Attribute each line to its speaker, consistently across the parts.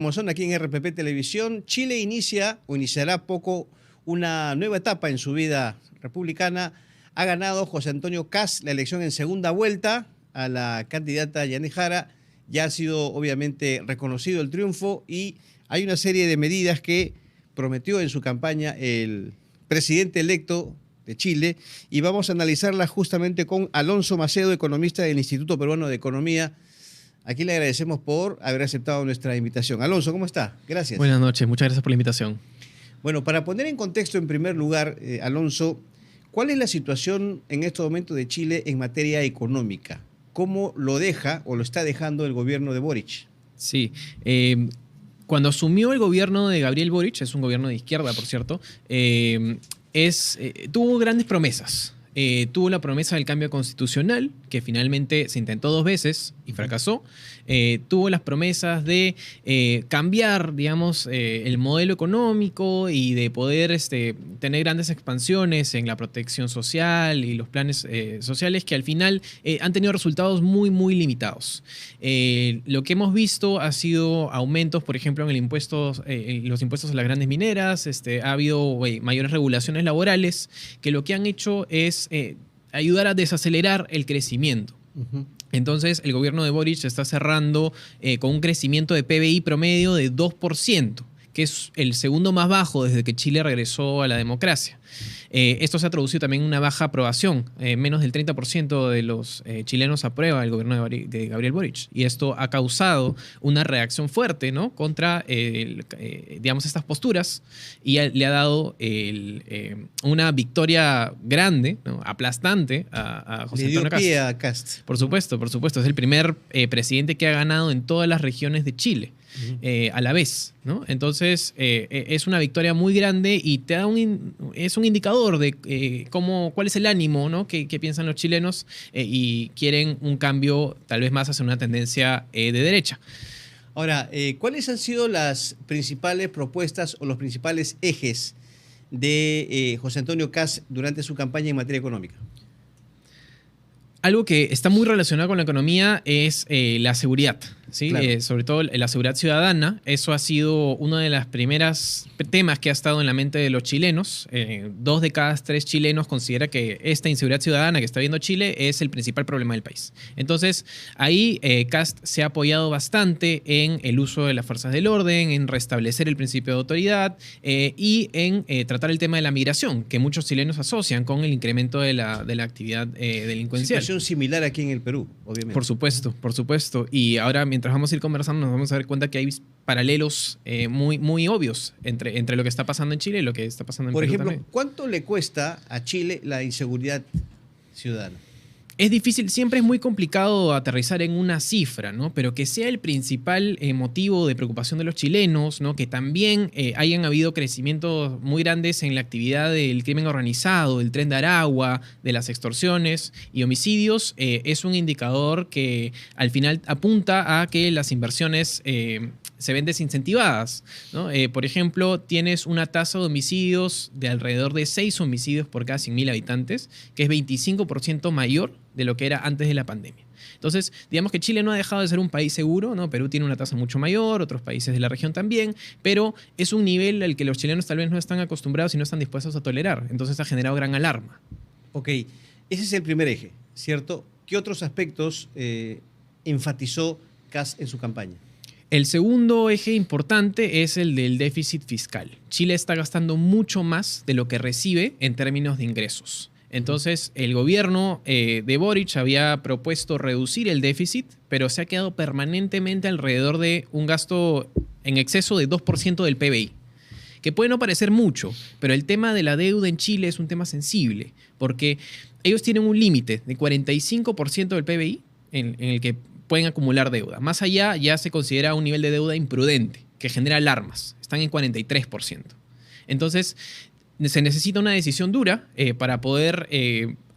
Speaker 1: Como son aquí en RPP Televisión, Chile inicia o iniciará poco una nueva etapa en su vida republicana. Ha ganado José Antonio Kast la elección en segunda vuelta a la candidata Yanez Jara. Ya ha sido obviamente reconocido el triunfo y hay una serie de medidas que prometió en su campaña el presidente electo de Chile y vamos a analizarlas justamente con Alonso Macedo, economista del Instituto Peruano de Economía. Aquí le agradecemos por haber aceptado nuestra invitación. Alonso, ¿cómo está? Gracias.
Speaker 2: Buenas noches, muchas gracias por la invitación.
Speaker 1: Bueno, para poner en contexto, en primer lugar, Alonso, ¿cuál es la situación en este momento de Chile en materia económica? ¿Cómo lo deja o lo está dejando el gobierno de Boric?
Speaker 2: Sí, cuando asumió el gobierno de Gabriel Boric, es un gobierno de izquierda, por cierto, tuvo grandes promesas. Tuvo la promesa del cambio constitucional, que finalmente se intentó 2 veces y fracasó. Tuvo las promesas de cambiar, digamos, el modelo económico y de poder tener grandes expansiones en la protección social y los planes sociales que al final han tenido resultados muy, muy limitados. Lo que hemos visto ha sido aumentos, por ejemplo, en los impuestos a las grandes mineras. Ha habido mayores regulaciones laborales que lo que han hecho es ayudar a desacelerar el crecimiento. Entonces, el gobierno de Boric está cerrando con un crecimiento de PBI promedio de 2%, que es el segundo más bajo desde que Chile regresó a la democracia. Esto se ha traducido también en una baja aprobación. Menos del 30% de los chilenos aprueba el gobierno de Gabriel Boric. Y esto ha causado una reacción fuerte, ¿no?, contra digamos, estas posturas y le ha dado una victoria grande, ¿no?, aplastante a José Antonio Kast.
Speaker 1: Le dio pie a Kast.
Speaker 2: Por supuesto. Es el primer presidente que ha ganado en todas las regiones de Chile. A la vez, ¿no? Entonces, es una victoria muy grande y te da es un indicador de cuál es el ánimo, ¿no?, que piensan los chilenos y quieren un cambio tal vez más hacia una tendencia de derecha.
Speaker 1: Ahora, ¿cuáles han sido las principales propuestas o los principales ejes de José Antonio Kast durante su campaña en materia económica?
Speaker 2: Algo que está muy relacionado con la economía es la seguridad, ¿sí?
Speaker 1: Claro.
Speaker 2: Sobre todo la seguridad ciudadana. Eso ha sido uno de los primeros temas que ha estado en la mente de los chilenos. 2 de cada 3 chilenos considera que esta inseguridad ciudadana que está viendo Chile es el principal problema del país. Entonces, ahí Kast se ha apoyado bastante en el uso de las fuerzas del orden, en restablecer el principio de autoridad y en tratar el tema de la migración, que muchos chilenos asocian con el incremento de la actividad delincuencial.
Speaker 1: Situación similar aquí en el Perú, obviamente.
Speaker 2: Por supuesto. Y ahora, mientras vamos a ir conversando, nos vamos a dar cuenta que hay paralelos muy, muy obvios entre lo que está pasando en Chile y lo que está pasando en
Speaker 1: Por
Speaker 2: Perú
Speaker 1: ejemplo,
Speaker 2: también.
Speaker 1: ¿cuánto le cuesta a Chile la inseguridad ciudadana?
Speaker 2: Es difícil, siempre es muy complicado aterrizar en una cifra, ¿no? Pero que sea el principal motivo de preocupación de los chilenos, ¿no?, que también hayan habido crecimientos muy grandes en la actividad del crimen organizado, del Tren de Aragua, de las extorsiones y homicidios, es un indicador que al final apunta a que las inversiones se ven desincentivadas, ¿no? Por ejemplo, tienes una tasa de homicidios de alrededor de 6 homicidios por cada 100.000 habitantes, que es 25% mayor de lo que era antes de la pandemia. Entonces, digamos que Chile no ha dejado de ser un país seguro, ¿no? Perú tiene una tasa mucho mayor, otros países de la región también, pero es un nivel al que los chilenos tal vez no están acostumbrados y no están dispuestos a tolerar. Entonces ha generado gran alarma.
Speaker 1: Ok, ese es el primer eje, ¿cierto? ¿Qué otros aspectos enfatizó Kast en su campaña?
Speaker 2: El segundo eje importante es el del déficit fiscal. Chile está gastando mucho más de lo que recibe en términos de ingresos. Entonces, el gobierno de Boric había propuesto reducir el déficit, pero se ha quedado permanentemente alrededor de un gasto en exceso de 2% del PBI, que puede no parecer mucho, pero el tema de la deuda en Chile es un tema sensible, porque ellos tienen un límite de 45% del PBI en el que pueden acumular deuda. Más allá ya se considera un nivel de deuda imprudente, que genera alarmas. Están en 43%. Entonces, se necesita una decisión dura para poder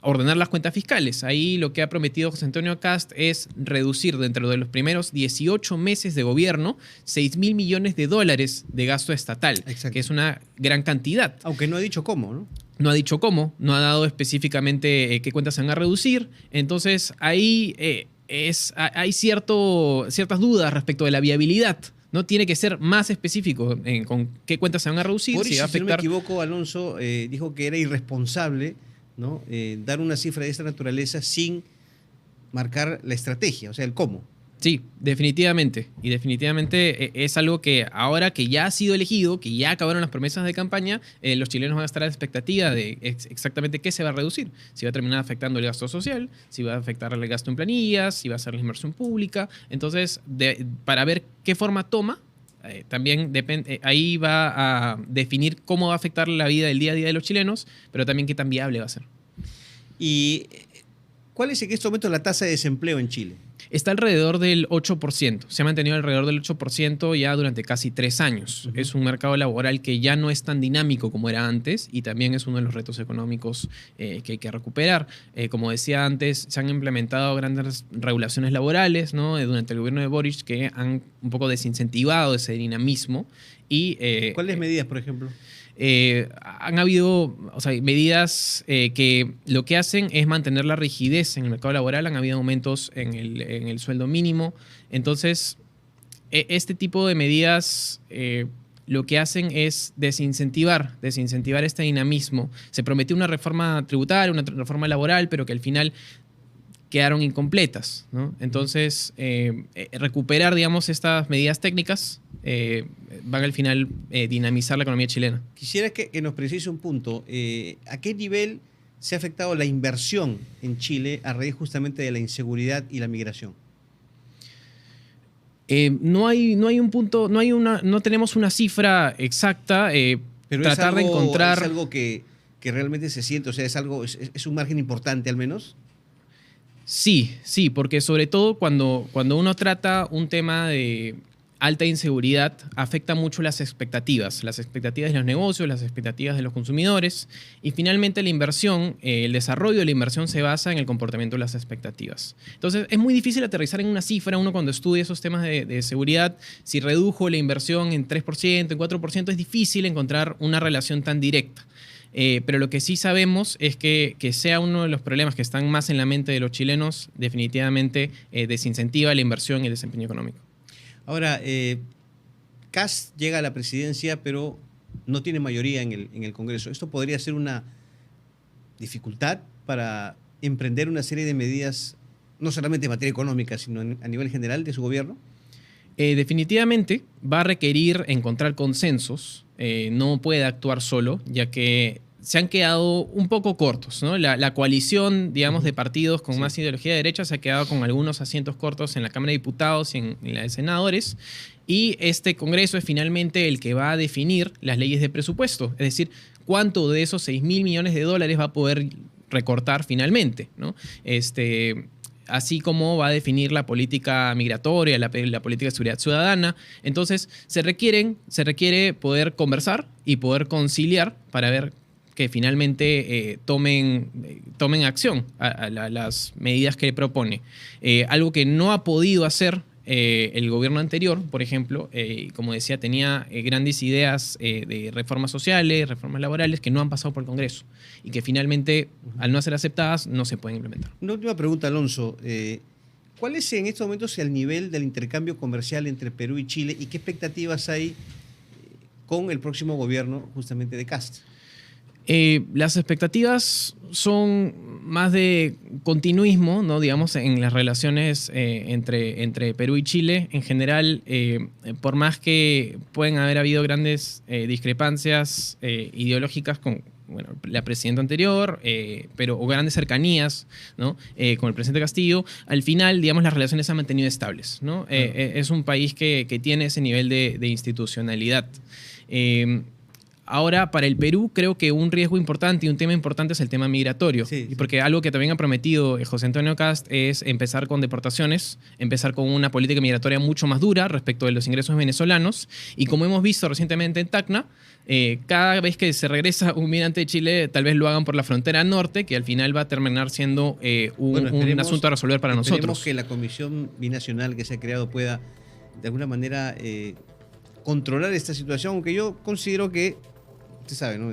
Speaker 2: ordenar las cuentas fiscales. Ahí lo que ha prometido José Antonio Kast es reducir dentro de los primeros 18 meses de gobierno 6.000 millones de dólares de gasto estatal,
Speaker 1: Exacto,
Speaker 2: que es una gran cantidad.
Speaker 1: Aunque no ha dicho cómo, ¿no?
Speaker 2: No ha dicho cómo, no ha dado específicamente qué cuentas se van a reducir. Entonces, ahí hay ciertas dudas respecto de la viabilidad ¿no? Tiene que ser más específico con qué cuentas se van a reducir,
Speaker 1: Boric,
Speaker 2: si va a
Speaker 1: si no me
Speaker 2: afectar.
Speaker 1: equivoco, Alonso dijo que era irresponsable, ¿no? Dar una cifra de esta naturaleza sin marcar la estrategia, o sea, el cómo.
Speaker 2: Sí, definitivamente. Y definitivamente es algo que ahora que ya ha sido elegido, que ya acabaron las promesas de campaña, los chilenos van a estar a la expectativa de exactamente qué se va a reducir. Si va a terminar afectando el gasto social, si va a afectar el gasto en planillas, si va a ser la inversión pública. Entonces, para ver qué forma toma, también depende, ahí va a definir cómo va a afectar la vida del día a día de los chilenos, pero también qué tan viable va a ser.
Speaker 1: ¿Y cuál es en este momento la tasa de desempleo en Chile?
Speaker 2: Está alrededor del 8%. Se ha mantenido alrededor del 8% ya durante casi 3 años. Es un mercado laboral que ya no es tan dinámico como era antes y también es uno de los retos económicos que hay que recuperar. Como decía antes, se han implementado grandes regulaciones laborales, ¿no? Durante el gobierno de Boric que han un poco desincentivado ese dinamismo.
Speaker 1: ¿Cuáles medidas, por ejemplo?
Speaker 2: Han habido, o sea, medidas que lo que hacen es mantener la rigidez en el mercado laboral. Han habido aumentos en el sueldo mínimo. Entonces, este tipo de medidas lo que hacen es desincentivar este dinamismo. Se prometió una reforma tributaria, una reforma laboral, pero que al final quedaron incompletas, ¿no? Entonces, recuperar, digamos, estas medidas técnicas van al final dinamizar la economía chilena.
Speaker 1: Quisiera que nos precise un punto. ¿A qué nivel se ha afectado la inversión en Chile a raíz justamente de la inseguridad y la migración?
Speaker 2: No hay un punto, no tenemos una cifra exacta.
Speaker 1: Pero
Speaker 2: tratar de encontrar.
Speaker 1: ¿Es algo que realmente se siente? O sea, ¿es un margen importante al menos?
Speaker 2: Sí, porque sobre todo cuando uno trata un tema de alta inseguridad, afecta mucho las expectativas de los negocios, las expectativas de los consumidores y finalmente la inversión, el desarrollo de la inversión se basa en el comportamiento de las expectativas. Entonces es muy difícil aterrizar en una cifra, uno cuando estudia esos temas de seguridad, si redujo la inversión en 3%, en 4%, es difícil encontrar una relación tan directa. Pero lo que sí sabemos es que sea uno de los problemas que están más en la mente de los chilenos, definitivamente desincentiva la inversión y el desempeño económico.
Speaker 1: Ahora, Kast llega a la presidencia, pero no tiene mayoría en el Congreso. ¿Esto podría ser una dificultad para emprender una serie de medidas, no solamente en materia económica, sino a nivel general de su gobierno?
Speaker 2: Definitivamente va a requerir encontrar consensos, no puede actuar solo, ya que se han quedado un poco cortos, ¿no? La coalición, digamos, de partidos con más ideología de derecha se ha quedado con algunos asientos cortos en la Cámara de Diputados y en la de Senadores, y este Congreso es finalmente el que va a definir las leyes de presupuesto, es decir, cuánto de esos 6.000 millones de dólares va a poder recortar finalmente, ¿no? Así como va a definir la política migratoria, la política de seguridad ciudadana. Entonces, se requiere poder conversar y poder conciliar para ver que finalmente tomen acción a las medidas que propone. Algo que no ha podido hacer el gobierno anterior, por ejemplo, como decía, tenía grandes ideas de reformas sociales, reformas laborales que no han pasado por el Congreso y que finalmente, al no ser aceptadas, no se pueden implementar.
Speaker 1: Una última pregunta, Alonso. ¿Cuál es en estos momentos el nivel del intercambio comercial entre Perú y Chile y qué expectativas hay con el próximo gobierno justamente de Kast?
Speaker 2: Las expectativas son más de continuismo, ¿no? Digamos, en las relaciones entre Perú y Chile. En general, por más que pueden haber habido grandes discrepancias ideológicas con la presidenta anterior, o grandes cercanías, ¿no? Con el presidente Castillo, al final, digamos, las relaciones se han mantenido estables, ¿no? Es un país que tiene ese nivel de institucionalidad. Ahora, para el Perú, creo que un riesgo importante y un tema importante es el tema migratorio. Sí. Porque algo que también ha prometido José Antonio Kast es empezar con deportaciones, empezar con una política migratoria mucho más dura respecto de los ingresos venezolanos. Y como hemos visto recientemente en Tacna, cada vez que se regresa un migrante de Chile, tal vez lo hagan por la frontera norte, que al final va a terminar siendo un asunto a resolver para nosotros.
Speaker 1: Esperemos que la comisión binacional que se ha creado pueda, de alguna manera, controlar esta situación, aunque yo considero que usted sabe, ¿no?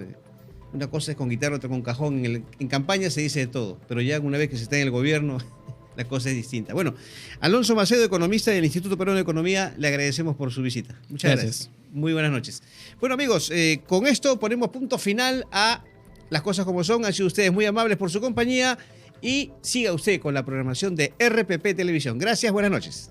Speaker 1: Una cosa es con guitarra, otra con cajón. En campaña se dice de todo, pero ya una vez que se está en el gobierno, la cosa es distinta. Bueno, Alonso Macedo, economista del Instituto Peruano de Economía, le agradecemos por su visita. Muchas gracias. Muy buenas noches. Bueno, amigos, con esto ponemos punto final a Las Cosas Como Son. Han sido ustedes muy amables por su compañía y siga usted con la programación de RPP Televisión. Gracias, buenas noches.